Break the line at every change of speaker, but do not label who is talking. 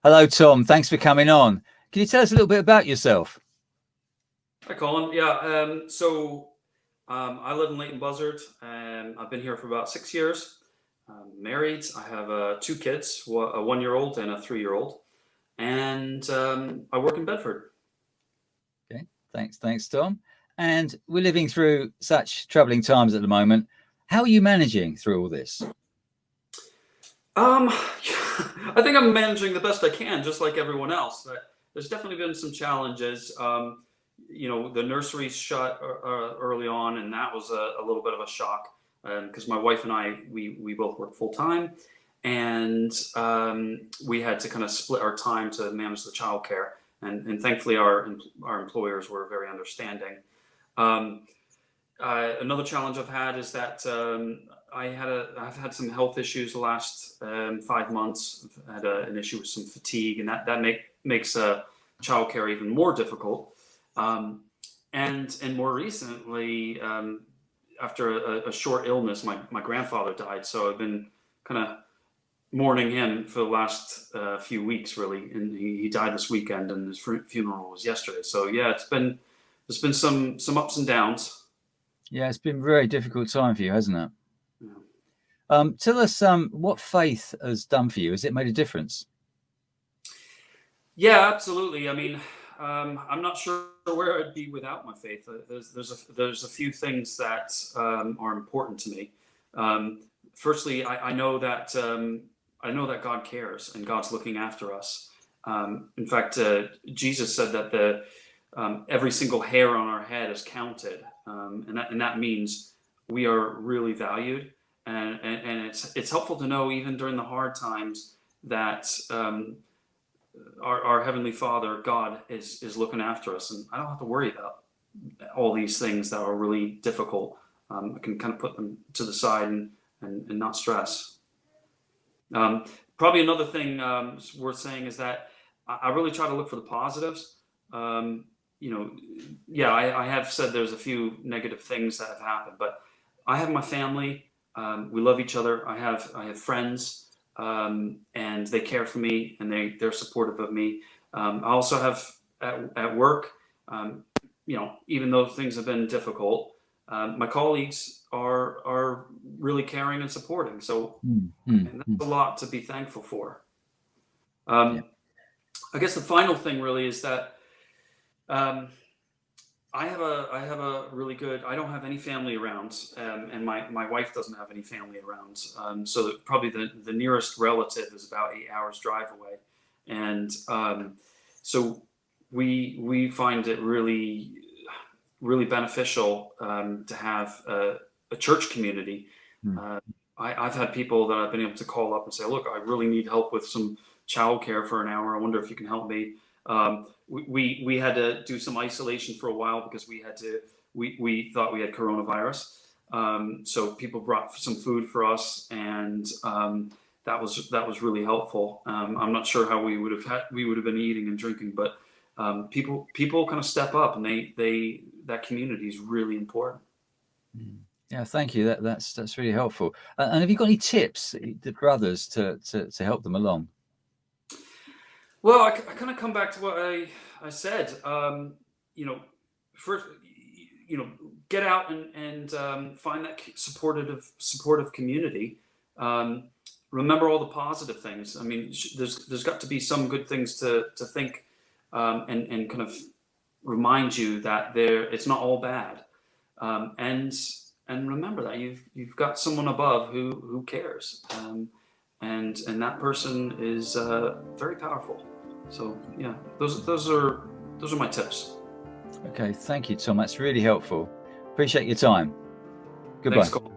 Hello, Tom. Thanks for coming on. Can you tell us a little bit about yourself?
Hi, Colin. Yeah, I live in Leighton Buzzard, and I've been here for about 6 years. I'm married. I have two kids, a 1-year-old and a 3-year-old, and I work in Bedford.
Okay, thanks, Tom. And we're living through such troubling times at the moment. How are you managing through all this?
I think I'm managing the best I can, just like everyone else. There's definitely been some challenges. The nursery shut early on, and that was a little bit of a shock because my wife and I, we both work full time, and we had to kind of split our time to manage the childcare. And thankfully, our employers were very understanding. Um, Another challenge I've had is that I've had some health issues the last 5 months. I've had an issue with some fatigue, and that makes childcare even more difficult. And more recently, after a short illness, my grandfather died. So I've been kind of mourning him for the last few weeks, really. And he died this weekend, and his funeral was yesterday. So yeah, there's been some ups and downs.
Yeah, it's been a very difficult time for you, hasn't it?
Yeah.
Tell us what faith has done for you. Has it made a difference?
Yeah, absolutely. I mean, I'm not sure where I'd be without my faith. There's a few things that are important to me. Firstly, I know that God cares and God's looking after us. In fact, Jesus said that every single hair on our head is counted, and that means we are really valued. And it's helpful to know even during the hard times that our Heavenly Father, God, is looking after us, and I don't have to worry about all these things that are really difficult. I can kind of put them to the side and not stress. Probably another thing worth saying is that I really try to look for the positives. Yeah, I have said there's a few negative things that have happened, but I have my family. We love each other. I have friends, and they care for me, and they're supportive of me. I also have at work, even though things have been difficult, my colleagues are really caring and supporting. So, and that's a lot to be thankful for.
Yeah.
I guess the final thing really is that I have a really good. I don't have any family around, and my wife doesn't have any family around. So probably the nearest relative is about 8 hours drive away, and so we find it really beneficial to have a church community. I've had people that I've been able to call up and say, "Look, I really need help with some childcare for an hour. I wonder if you can help me." We had to do some isolation for a while because we thought we had coronavirus. So people brought some food for us, and that was really helpful. I'm not sure how we would have been eating and drinking, but people kind of step up, and that community is really important.
Yeah, thank you. That's really helpful. And have you got any tips for others to help them along?
Well, I kind of come back to what I said. First, get out and find that supportive community. Remember all the positive things. I mean, there's got to be some good things to think, and kind of remind you that it's not all bad. And remember that you've got someone above who cares. And that person is very powerful. So yeah, those are my tips.
Okay, thank you, Tom. That's really helpful. Appreciate your time. Goodbye.
Thanks, Cole.